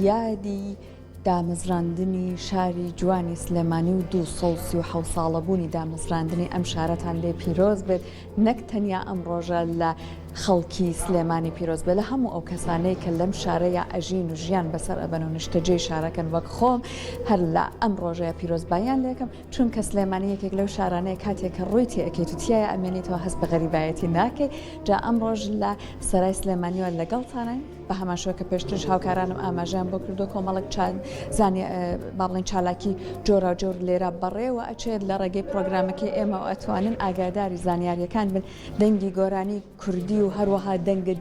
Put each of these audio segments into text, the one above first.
یادی دامەزراندنی شاری جوانی سلێمانی و 237 ساڵە بوونی دامەزراندنی ئەم شارەتان لێ پیرۆز بێت نەک تەنیا ئەم ڕۆژە لە خەڵکی سلێمانی پیرۆز بێت لە هەموو ئەو کەسانەی کە لەم شارەیە ئەژین و ژیان بەسەر ئەبەن و نیشتەجێی شارەکەن وەک خۆم هەر لە ئەم ڕۆژەیە پیرۆزبایان لێکم چونکە سلێمانی یەکێک لەو شارانەیە کاتێک کە ڕوویتی ئەکەیت و تایە ئەمێنێتەوە هەست بە غەریبایەتی ناکەی جا ئەم ڕۆژ لە سەرای سلێمانیوە لەگەڵتانە بە هەماشەوە کە پێشترش هاوکارانم ئاماژیان بۆ کردو کۆمەڵک زانانی با بڵێن چالاکی جۆرا جۆر لێرە بەڕێوە ئەچێت لە ڕێگەی پرۆگرامەکەی ئێمە و ئەتوانن ئاگاداری زانیاریەکان بن دەنگی گۆرانی کوردی و هەروەها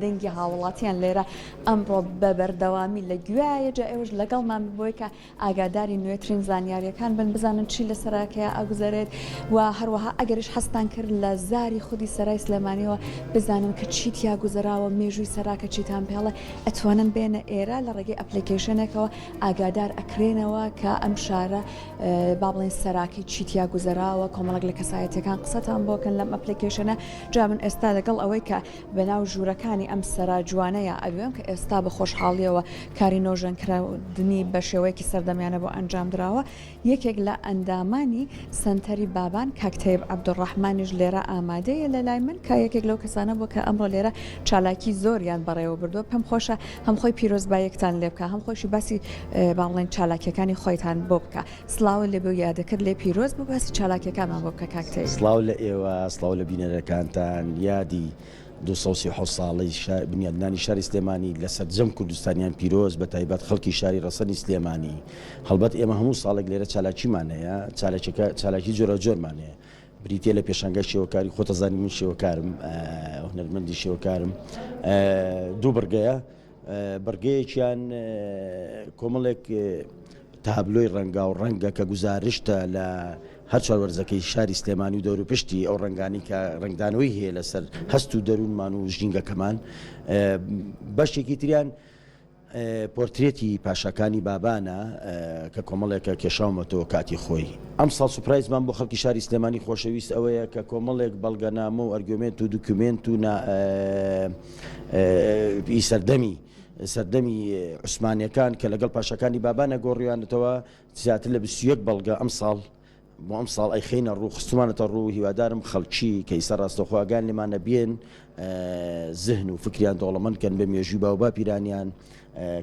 دەنگی هاوڵاتیان لێرە ئەمڕۆ بە بەردەوامی لە گوایە جا ئێوەش لەگەڵمان بۆی کە ئاگاداری نوێترین زانیاریەکان بن بزانن چی لە سەراکەیە ئەگوزارێت و هەروەها ئەگەریش هەستان کرد لە زاری خودی سەرای سلێمانیەوە بزانن کە چیتیا گوزراوە مێژووی سەراکە چیتان پێڵە ئەتوانن بێنە ئێرە لە ڕێگەی ئەپلیکیشنێکەوە ئاگادار ئەکرێنەوە کە ئەم شارە با بڵێن سەراکی چیتیا گوزراوە کۆمەڵک لە کەسایەتەکان قسەتان بۆکەن لەم ئەپلیکیشنە جا من ئێستا لەگەڵ ئەوەی کە بەناو ژوورەکانی ئەم سەرا جوانەیە ئەوێم کە ئێستا بە خۆشحاڵیەوە کاری نۆژەنکردنی بە شێوەیەکی سەردەمیانە بۆ ئەنجام درراوە یەکێک لە ئەندامانی سنتەری بابان کاکتەیب عەبدوڕەحمانیش لێرە ئامادەیە لە لای من کە یەکێک لەو کەسانە بۆ کە ئەمڕۆ لێرە چالاکی زۆریان بەڕێوە بردووە پێم خۆشە هەم خۆی پیرۆزبایەکتان لێ بکە هەم خۆشی باسی باڵێن چالاکیەکانی خۆیتان بۆ بکە سڵاو لێ بۆ یادەکرد لێ پیرۆز بۆ باسی چالاکیەکانمان بۆ بکە کاکتەیب سڵاو لە ئێوە سڵاو لە بینەرەکانتان یادی 237 ساڵی بنیادنانی شاری سلێمانی لەسەر جەم کوردستانیان پیرۆز بە تایبەت خەڵکی شاری ڕەسەنی سلێمانی هەڵبەت ئێمە هەموو ساڵێک لێرە چالاکیمانەیە چالاکی جۆرە جۆرمانەیە بریتە لە پێشانگای شێوەکاری خۆتەزانی من شێوەکارم هونەرمەندی شێوەکارم دوو بڕگەیە بڕگەیەکیان کۆمەڵێک تابلۆی ڕەنگا و ڕەنگە کە گوزارشتە لە هەر چواروەرزەکەی شاری سلێمانی و دەور و پشتی ئەو ڕنگانی کە ڕنگدانەوەی هەیە لەسەر هەست و دەروونمان و ژینگەکەمان بەشێکی تریان پۆرترێتی پاشەکانی بابانە کە کۆمەڵێکە کێشاومەتەوە کاتی خۆی ئەم ساڵ سوپرایزمان بۆ خەڵکی شاری سلێمانی خۆشەویست ئەوەیە کە کۆمەڵێک بەڵگەنامە و ئەرگومنت و دوکومنت و سەردەمی عوسمانیەکان کە لەگەڵ پاشەکانی بابانە گۆڕیوانێتەوە زیاتر لە 21 بەڵگە ئەم ساڵ بۆ ئەم ساڵ ئەی خینە ڕوو خستمانەتە ڕوو هیوادارم خەڵکی کە ئیسا ڕاستەخواگان لێمانە بێن زهن و فکریان دەوڵەمەندکەن بە مێژووی باوبا پیرانیان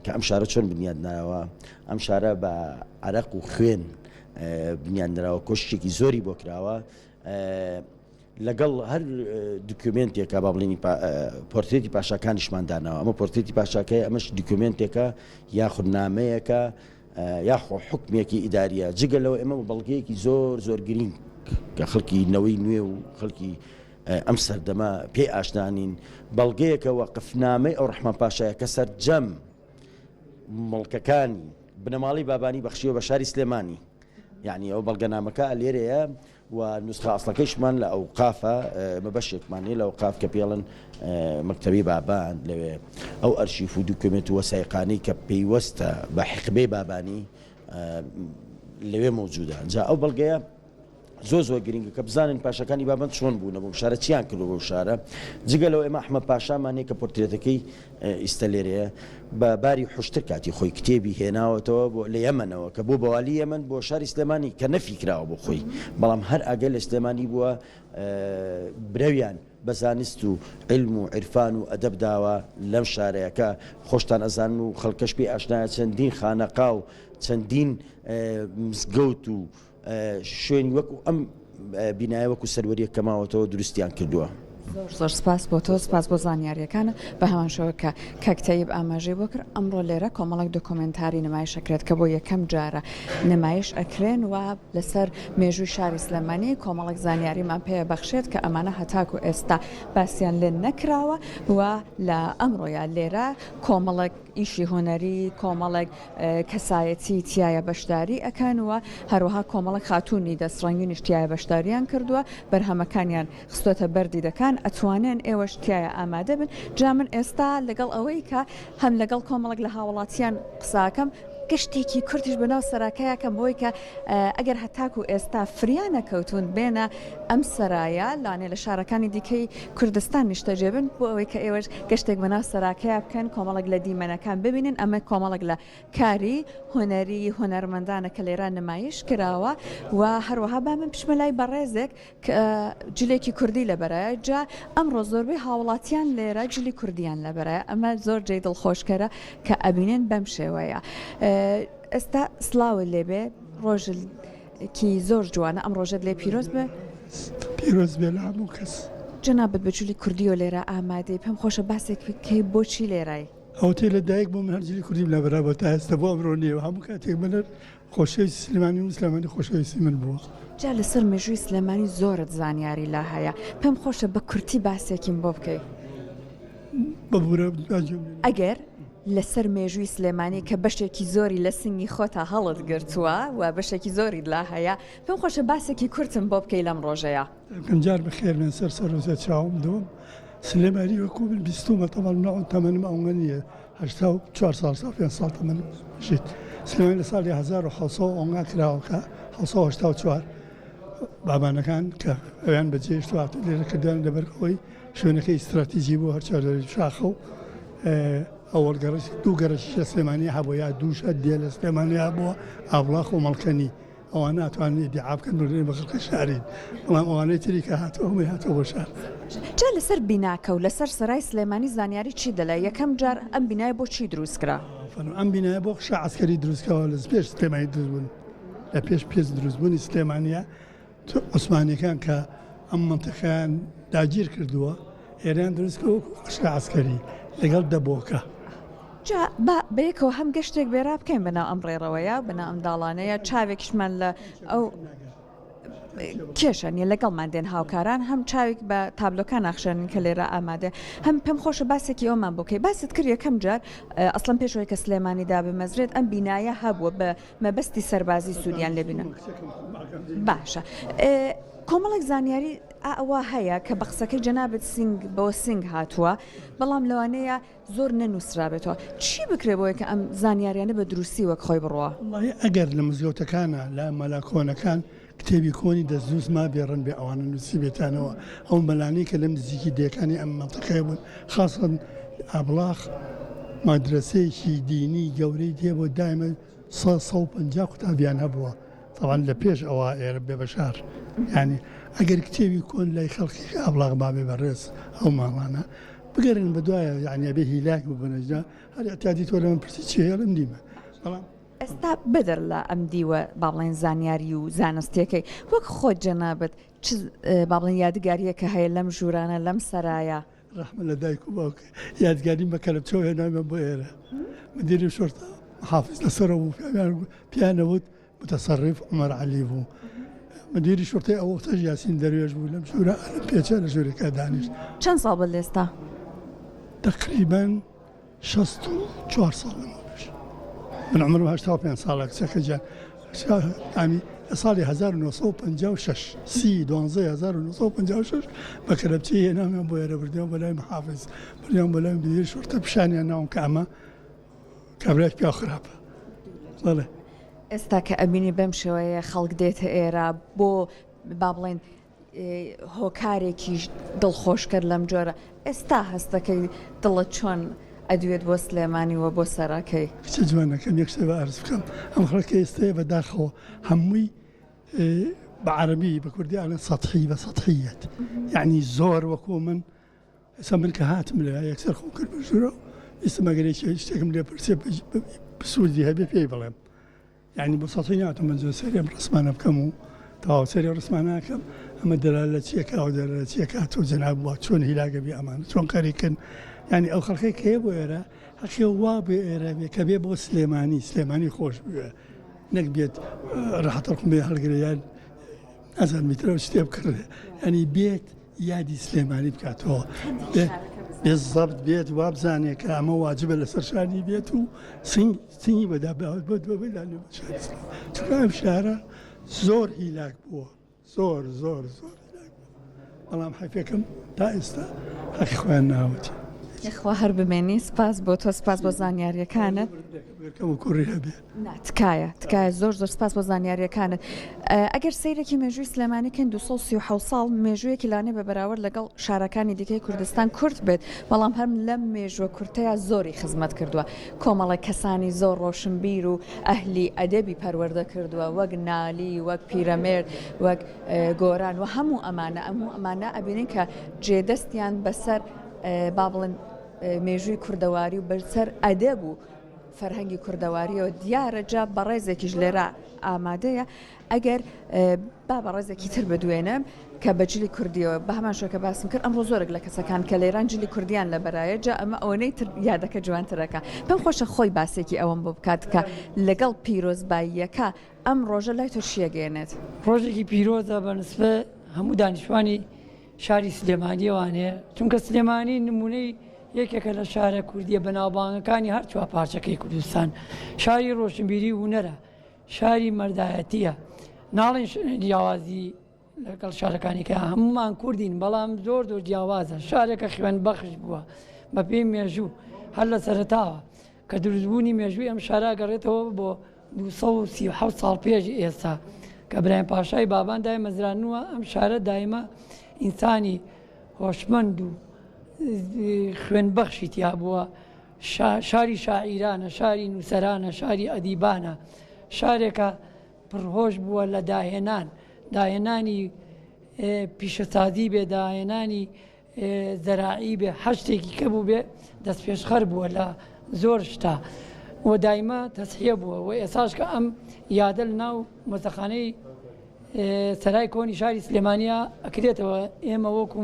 کە ئەم شارە چۆن بنیادناوە ئەم شارە بە عەرەق و خوێن بنیاندراوە کۆشتێکی زۆری بۆ کراوە لەگەڵ هەر دوکومنتێکە با بڵێنی پۆرترێتی پاشاکانیشمان داناوە ئەمە پۆرترێتی پاشاکەی ئەمەش دوکومنتێکە یاخود نامەیەکە یاخۆ حکمێکی ئیداریە جگەلەوە ئێمە بەڵگەیەکی زۆر گرنگ کە خەڵکی نەوەی نوێ و خەڵکی ئەم سەردەما پێی ئاشنانین بەڵگەیەکە وەقفنامەی ئەو ڕەحمان پاشایە کە سەرجەم مڵکەکانی بنەماڵی بابانی بەخشیوە بە شاری سلێمانی یعنی ئەو بەڵگەنامەکە لێرەیە و نوسخە ئەسڵەکەیشمان لە ئەوقافە مەبەشێکمانێ لە ئەوقاف کە پێڵن مەکتەبی بابان لەوێ ئەو ئەرشیف و دوکومنت و وەسایقانەی کە پێیوەستە بە حقبەی بابانی لەوێ مەوجودە جا ئەو بەڵگەیە زۆر گرنگە کە بزانن پاشەکانی بابەن چۆن بوونە بۆ شارە چیان کردو بۆ شارە جگەلەوە ئێمە ئەحمەد پاشامانەیە کە پۆرترێتەکەی ئیستا لێرەیە بە باری حوشتر کاتی خۆی کتێبی هێناوەتەوە بۆ لە یەمەنەوە کە بۆ بەوالی یەمەن بۆ شاری سلێمانی کە نەفیکراوە بۆ خۆی بەڵام هەر ئاگەر لە سلێمانی بووە برەویان بە زانست و علم و عرفان و ئەدەب داوە لەم شارەیەکە خۆشتان ئەزان و خەڵکەش پێی ئاشنایە چەندین خانەقا و چەندین مزگەوت و شوێنی وەکو ئەم بینایە وەکو سەروەریە کەماوەتەوە دروستیان کردووە. زۆر سپاس بۆ تۆ سپاس بۆ زانیاریەکانت بە هەمانشەوە کە کاکتەیب ئاماژەی بۆ کرد ئەمڕۆ لێرە کۆمەڵک دۆکۆمنتاری نمایشەکرێت کە بۆ یەکەم جارە نمایش ئەکرێن و لەسەر مێژووی شاری سلێمانی کۆمەڵک زانیاریمان پێ بەخشێت کە ئەمانە هەتاکو ئێستا باسییان لێ نەکراوە و لە ئەمڕۆیە لێرە کۆمەڵک ئیشی هۆنەری کۆمەڵک کەسایەتی تایە بەشداری ئەکەن و هەروەها کۆمەڵک خاتوونی دەستڕەنگی تایە بەشداریان کردووە بەرهەمەکانیان خستۆتە بەردی دەکان ئەتوانێن ئێوەش تایە ئامادە بن جا من ئێستا لەگەڵ ئەوەی کە هەم لەگەڵ کۆمەڵک لە هاوڵاتیان قساکەم گەشتێکی کورتیش بەناو سەراکەیەکەم بۆی کە ئەگەر هەتاکو ئێستا فریانە کەوتون بێنە ئەم سەرایە لاانێ لە شارەکانی دیکەی کوردستان نیشتەجێبن بۆ ئەوەی کە ئێوەش گەشتێک بەناو سەراکەیە بکەن کۆمەڵک لە دیمەنەکان ببینن ئەمە کۆمەڵک لە کاری هۆنەری هۆنەرمەندانە کە لێران نمایش کراوە و هەروەها با من پشمە لای بەڕێزێک جلێکی کوردی لەبەرایە جا ئەمڕۆ زۆربەی هاوڵاتیان لێرە جلی کوردیان لەبەرایە ئەمە زۆر جێ دڵخۆشکەرە کە ئەبینێن بەم شێوەیە. ئێستا سلااوە لێبێ ڕۆژکی زۆر جوانە ئەم ڕۆژت لێ پیرۆز بێ پیرۆز بێ لە هەموو کەس جەنابەت بە جولی کوردیۆ لێرە ئامادەی پێم خۆشە باسێک کەی بۆچی لێرای ئەو تێ لە دایک بۆ من هەرجلی کوردیم لە بەرابە تا ئێستا بۆ ئەمڕۆ نیێ هەموو کاتێک بنەر خۆشەویستی سلێمانی و سلێمانی خۆشەویستی من بووە. جا لەسەر مێژووی سلێمانی زۆرت زانیاری لا هەیە پێم خۆشە بە کورتی باسێکیم بۆ بکەی بەبوورە ئەگەر لەسەر مێژووی سلێمانی کە بەشێکی زۆری لە سنگی خۆتا هەڵت گرتووە و بەشێکی زۆری لا هەیە پێم خۆشە باسێکی کورتم بۆ بکەی لەم ڕۆژەیە جار بەخێر من سەر سەرۆزە چاوم دوم سلێمانی وەکو من بیستومە تەمەڵ ناو تەمەنم ئەوە نییە 84 ساڵ 5 ساڵ تەمەن بژیت سلێمانی لە ساڵی 1970 ئەوەنگا کراوەکە 1984 بابانەکان کە ئەویان بەجێشتوات لێرە کردیان لەبەرەوەی شوێنەکەی استراتیژی بوو هەرچار شاخە و ئەوەگەڕش دوو گەرەشی لە سلێمانی هەبوو یا دووشە دێ لە سلێمانیا بووە ئاڵاخ و مەڵکەنی ئەوان ناتوانێت دیعابکەن بڕێن بە خەڵکە شارین بەڵام ئەوانەی تری کە هاتووە هاتەوە بۆ شار. جا لەسەر بیناکە و لەسەر سەرای سلێمانی زانیاری چی دەڵێ یەکەم جار ئەم بینای بۆ چی دروستکرا؟ ئەم بینایە بۆ خشە عسکەری دروستکەوە لە پێش سلێمانی دروستبوون لە پێش دروستبوونی سلێمانیا عوسمانیەکان کە ئەم منتەقەیان داگیر کردووە ئێران دروستکەوە خشە عسکەری لەگەڵ دەبۆکە. جا بەیەکەوە هەم گەشتێک بێرا بکەین بەناو ئەم ڕێڕەوەیە بەناو ئەم داڵانەیە چاوێکیشمان لە ئەو کێشە نیە لەگەڵمان دێن هاوکاران هەم چاوێک بە تابلۆکان ناخشێنن کە لێرە ئامادە هەم پێم خۆشە باسێکی ئەومان بۆکەی باست کرد یەکەم جار ئەسڵم پێشەوەی کە سلێمانی دا بمەزرێت ئەم بینایە هەبووە بە مەبەستی سەربازی سوودیان لێبینن باشە. کۆمەڵێک زانیاری ئەوە هەیە کە بە قسەکەی جەنابەت بۆ سنگ هاتووە بەڵام لەوانەیە زۆر نەنووسرابێتەوە چی بکرێ بۆیە کە ئەم زانیاریانە بە دروستی وەک خۆی بڕوە؟ ئەگەر لە مزگەوتەکانە لە مەلاکۆنەکان کتێبی کۆنی دەستدوست ما بێڕن بێ ئەوانە نووسی بێتانەوە ئەو مەلانی کە لەم نزیکی دەکانی ئەم منتەقەیە بوون خاصن ئابلاغ مادرسەیەکی دینی گەورەی دێ بۆ دایمە 150 قوتابیان هەبووە طبعا لە پێش ئەوە ئێرە بێ بەشار ینی ئەگەر کتێبی کۆن لای خەڵکی ئابلاغ مابێ بەڕێز ئەو ماڵانە بگەڕین بە دوایە یعنی بێ هیلاک ببنەجا هەر ئەتیادی تۆ لە من پرسی چێ لەم دیمە بەڵام ئێستا بدر لە ئەم دیوە باڵێن زانیاری و زانستیەکەی وەک خۆت جەنابەت باڵێن یادگاریە کە هەیە لەم ژوورانە لەم سەرایە ڕحمە لە دایک و باوکە یادگاری بە کەلەپچۆ هێناوێ بۆ ئێرە مدیری شۆرتا حافظ لەسەرە بوو پیانەوت متەسەڕف عومەر عەلی بوو مدیری شۆرتەی ئەو وەختەش یاسین دەروێژ بوو لەم ژوورە پێچە لە ژوورەکە دانیشت. چەند ساڵ بە لێستا؟ تقریباً 64 ساڵ من عمرم 85 ساڵە کچەکە جان ینی لە ساڵی 1956 1956 بە کەلەپچێ هێنامیان بۆ ئێرە بردیان بەلای محافظ بردیان بەلای مدیری شۆرتە پیشانیان ناوم کە ئەمە کابرایەک پیا خراپە بەڵێ. ئێستا کە ئەبینی بەم شێوەیە خەڵک دێتە ئێرە بۆ با بڵێن هۆکارێکی دڵخۆش کرد لەم جۆرە ئێستا هەستەکەی دڵت چۆن ئەدوێت بۆ سلێمانی وە بۆ سەراکەی کچە جوانەکەم یەک شتێ بە عەرز بکەم ئەم خەڵکە ئێستەیە بەداخەوە هەمووی بە عەرەبی بە کوردی ئەڵێن سەتحی بە سەتحیەت یعنی زۆر وەکو من ئێستا من کە هاتم لە یەکسەر خۆم کرد بە ژوورە ئێستا مەگەرێکی شتێکم لێ پرسێ بسوودی هەبێ پێی بڵێم یعنی بۆ سەتحی ناتم من زۆر سەرێم ڕسمانە بکەم و تاوا سەری ڕسمانەکەم ئەمە دەلالە چیەکە ئەو دەلالە چیەکە تۆ جەناب وە چۆن هیلاگە بێ ئەمان چۆن کاریکن ینی ئەو خەڵکەی کە بۆ ئێرە حەقی وا بێ ئێرە بێ کە بێ بۆ سلێمانی خۆش بوێ نەک بێت ڕاحەتەڵقم بێ هەڵگرەیان ئەزان میترەوە شتێ بکڕێ ینی بێت یادی سلێمانی بکاتەوە بێزەبت بێت وا بزانێت کە ئەمە واجبە لەسەر شانی بێت و سنگی بەدا بەدانێ بە شاری چونکە ئەم شارە زۆر هیلاک بووە زۆر هیلاک بووە بەڵام حەیفێکم تا ئێستا حەقی خۆیان ناوەتی. یخوا هەر بمێنی سپاس بۆ تۆ سپاس بۆ زانیاریەکانت تکایە زۆر سپاس بۆ زانیاریەکانت ئەگەر سەیرێکی مێژووی سلێمانیکەین 237 ساڵ مێژوویەکی لانێ بە بەراورد لەگەڵ شارەکانی دیکەی کوردستان کورت بێت بەڵام هەم لەم مێژووە کورتەیە زۆری خزمەت کردووە کۆمەڵە کەسانی زۆر ڕۆشنبیر و ئەهلی ئەدەبی پەروەردە کردووە وەک نالی وەک پیرەمێرد وەک گۆران و هەموو ئەمانە ئەبینین کە جێدەستیان بەسەر با بڵێن مێژووی کوردەواری و بەسەر ئەدەب و فەرهەنگی کوردەواریەوە دیارە جا بە ڕێزێکیش لێرە ئامادەیە ئەگەر با بە ڕێزێکی تر بدوێنم کە بە جلی کوردیەوە بە هەمان شوکە باسم کرد ئەمڕۆ زۆرێک لە کەسەکان کە لێران جلی کوردیان لە بەرایە جا ئەمە ئەوەنەی تر یادەکە جوانترەکە پێم خۆشە خۆی باسێکی ئەوەم بۆ بکات کە لەگەڵ پیرۆزباییەکە ئەم ڕۆژە لای تۆ چیەگەێنێت ڕۆژێکی پیرۆزە بەنسبە هەموو دانیشتوانی شاری سلێمانیەوانەیە چونکە سلێمانی نمونەی یەکێکە لە شارە کوردیە بەناوبانگەکانی هەر چوار پارچەکەی کوردستان شاری ڕۆشنبیری هونەرە شاری مەردایەتیە ناڵێن جیاوازی لەگەڵ شارەکانی کە هەمومان کوردین بەڵام زۆر جیاوازە شارێکە خوێن بەخش بووە بە پێی مێژوو هەر لە سەرتاوە کە دروستبوونی مێژووی ئەم شارە گەڕێتەوە بۆ 237 ساڵ پێشی ئێستا کە برایم پاشای بابان دای مەزرانووە ئەم شارە دایمە ئینسانی هۆشمەند و خوێن بەخشی تیا بووە شاری شاعیرانە شاری نووسەرانە شاری ئەدیبانە شارێکە پڕهۆش بووە لە داهێنانی پیشەسازی بێ داهێنانی زەراعی بێ هەر شتێکی کە بوو بێ دەست پێشخەر بووە لە زۆر شتا و دایمە تەسحیە بووە و ئێساش کە ئەم یادە لە ناو مۆزەخانەی سەرای کۆنی شاری سلێمانیە ئەکرێتەوە ئێمە وەکو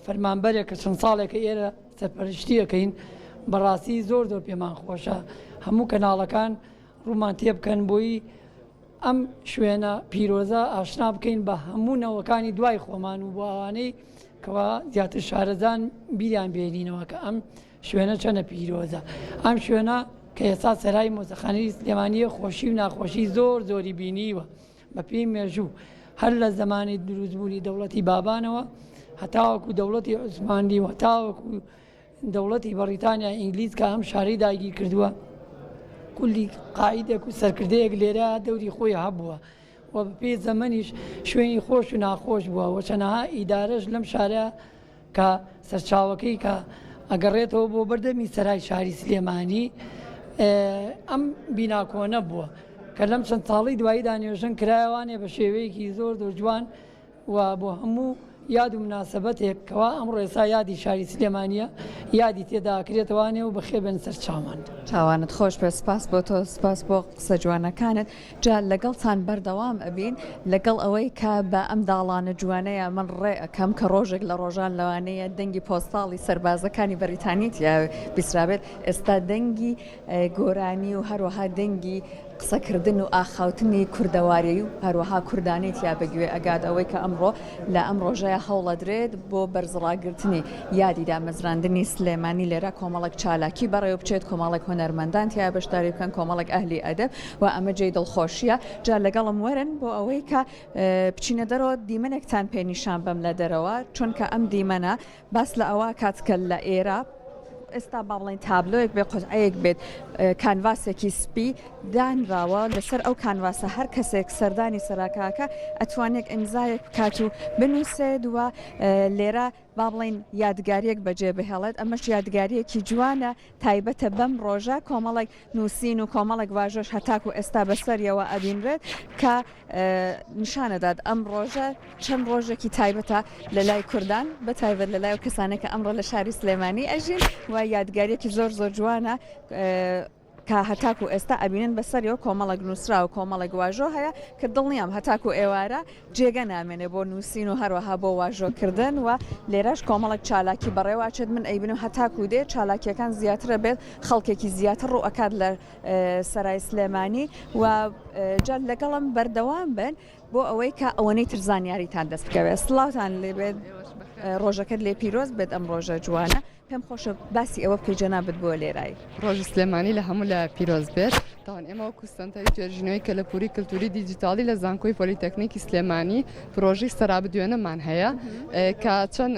فەرمانبەرێک کە چەند ساڵێکە ئێرە سەرپەرشتیەکەین بەڕاستی زۆر پێمان خۆشە هەموو کەناڵەکان ڕوومان تێ بکەن بۆی ئەم شوێنە پیرۆزە ئاشنا بکەین بە هەموو نەوەکانی دوای خۆمان و بۆ ئەوانەی کەوا زیاتر شارەزان بیریان بێنینەوە کە ئەم شوێنە چەنە پیرۆزە ئەم شوێنە کە ئێستا سەرای مۆزەخانەی سلێمانیە خۆشی و ناخۆشی زۆری بینیوە بە پێی مێژوو هەر لە زمانی دروستبوونی دەوڵەتی بابانەوە هەتاوەکو دەوڵەتی عوسمانی و هەتاوەکو دەوڵەتی بەریتانیا ئینگلیز کە ئەم شارەی داگیر کردووە کولی قاعدێک و سەرکردەیەک لێرە دەوری خۆی هەبووە و بەپێ زەمەنیش شوێنی خۆش و ناخۆش بووە و چەنەها ئیدارەش لەم شارە کە سەرچاوەکەی کە ئەگەڕێتەوە بۆ بەردەمی سەرای شاری سلێمانی ئەم بیناکۆنە بووە کە لەم چەند ساڵی دوایی دانیێژن کرایەوانێ بە شێوەیەکی زۆر جوان و بۆ هەموو یاد و مناسبەتێک کەوا ئەمڕۆ ئێستا یادی شاری سلێمانیە یادی تێداکرێتوانێ و بەخێبن سەر چاوان چاوانت خۆش بە سپاس بۆ تۆ سپاس بۆ قسە جوانەکانت جا لەگەڵتان بەردەوام ئەبین لەگەڵ ئەوەی کە بە ئەم داڵانە جوانەیە من ڕێ ئەەکەم کە ڕۆژێک لە ڕۆژان لەوانەیە دەنگی پۆستاڵی سەربازەکانی بەریتانیت یا بیسرابێت ئێستا دەنگی گۆرانی و هەروەها دەنگی قسەکردن و ئاخاوتنی کوردەواری و هەروەها کوردانیت یا بەگوێ ئەگات ئەوەی کە ئەمڕۆ لە ئەم ڕۆژەیە هەوڵەدرێت بۆ بەرزڕاگررتنی یادی دامەزراندنی سلێمانی لێرە کۆمەڵک چالاکی بەڕێوە بچێت کۆمەڵک هۆنەرمەندان تیا بەشداری بکەن کۆمەڵک ئەهلی ئەدەب و ئەمە جێی دڵخۆشیە جا لەگەڵم وەرن بۆ ئەوەی کە بچینە دەرەوە دیمەنێکتان پێنیشان بەم لە دەرەوە چونکە ئەم دیمەنە باس لە ئەوە کاتکە لە ئێرە ئێستا با بڵێن تابلۆیەک بێ قوتعەیەک بێت کانڤاسێکی سپی دانراوە لەسەر ئەو کانڤاسە هەر کەسێک سەردانی سەراکاکە ئەتوانێت ئیمزایەک بکات و بنووسێت وە لێرە با بڵێن یادگاریەک بەجێ بهێڵێت ئەمەش یادگاریەکی جوانە تایبەتە بەم ڕۆژە کۆمەڵێک نووسین و کۆمەڵێک واژۆش هەتاکو ئێستا بەسەریەوە ئەبینرێت کە نیشانەدات ئەم ڕۆژە چەند ڕۆژێکی تایبەتە لە لای کوردان بە تایبەت لە لای کەسانێکە ئەمڕۆ لە شاری سلێمانی ئەژین و یادگاریەکی زۆر جوانە کە هەتاکو ئێستا ئەبینن بەسەریەوە کۆمەڵک نووسرا و کۆمەڵک واژۆ هەیە کە دڵنیام هەتاکو ئێوارە جێگە نامێنێ بۆ نووسین و هەروەها بۆ واژۆکردن و لێرەش کۆمەڵک چالاکی بەڕێواچێت من ئەیبنم هەتاکو دێ چالاکیەکان زیاترە بێت خەڵکێکی زیاتر ڕوو ئەکات لە سەرای سلێمانی و جا لەگەڵم بەردەوام بن بۆ ئەوەی کە ئەوەنەی تر زانیاریتان دەست بکەوێت سڵاوتان لێبێت ڕۆژەکەت لێ پیرۆز بێت ئەم ڕۆژە جوانە پێم خۆشە باسی ئەوە بکەی جەنابەت بۆ لێرای ڕۆژی سلێمانی لە هەموو لە پیرۆز بێت تاوان ئێمە وەکو سنتەری توێژینەوەی کە لە پووری کللتوری دیجیتالی لە زانکۆی پۆلیتەکنیکی سلێمانی پرۆژی سەرابدوێنەمان هەیە کە چەند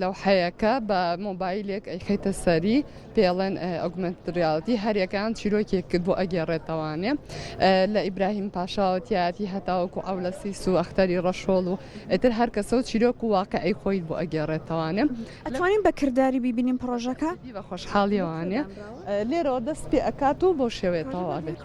لەوحەیەکە بە مۆبایلێک ئەیخەیتە سەری پێڵێن ئۆگمنتد ریاڵیتی هەریەکان چیرۆکێک کرد بۆ ئەگێڕێتەوانێ لە ئیبراهیم پاشاوەتیاتی هەتاوەکو ئەولەسیس و ئەختەری ڕەشۆڵ و ئێتر هەر کەسە و چیرۆک و واقعی خۆی بۆ ئەگێڕێتەوانێ ئەتوانین بەکردداری بیبینیم پرۆژەکە بە خۆشحاڵیەوانێ لێرەوە دەست پێ ئەکات و بۆ شێوێتەوە بێت.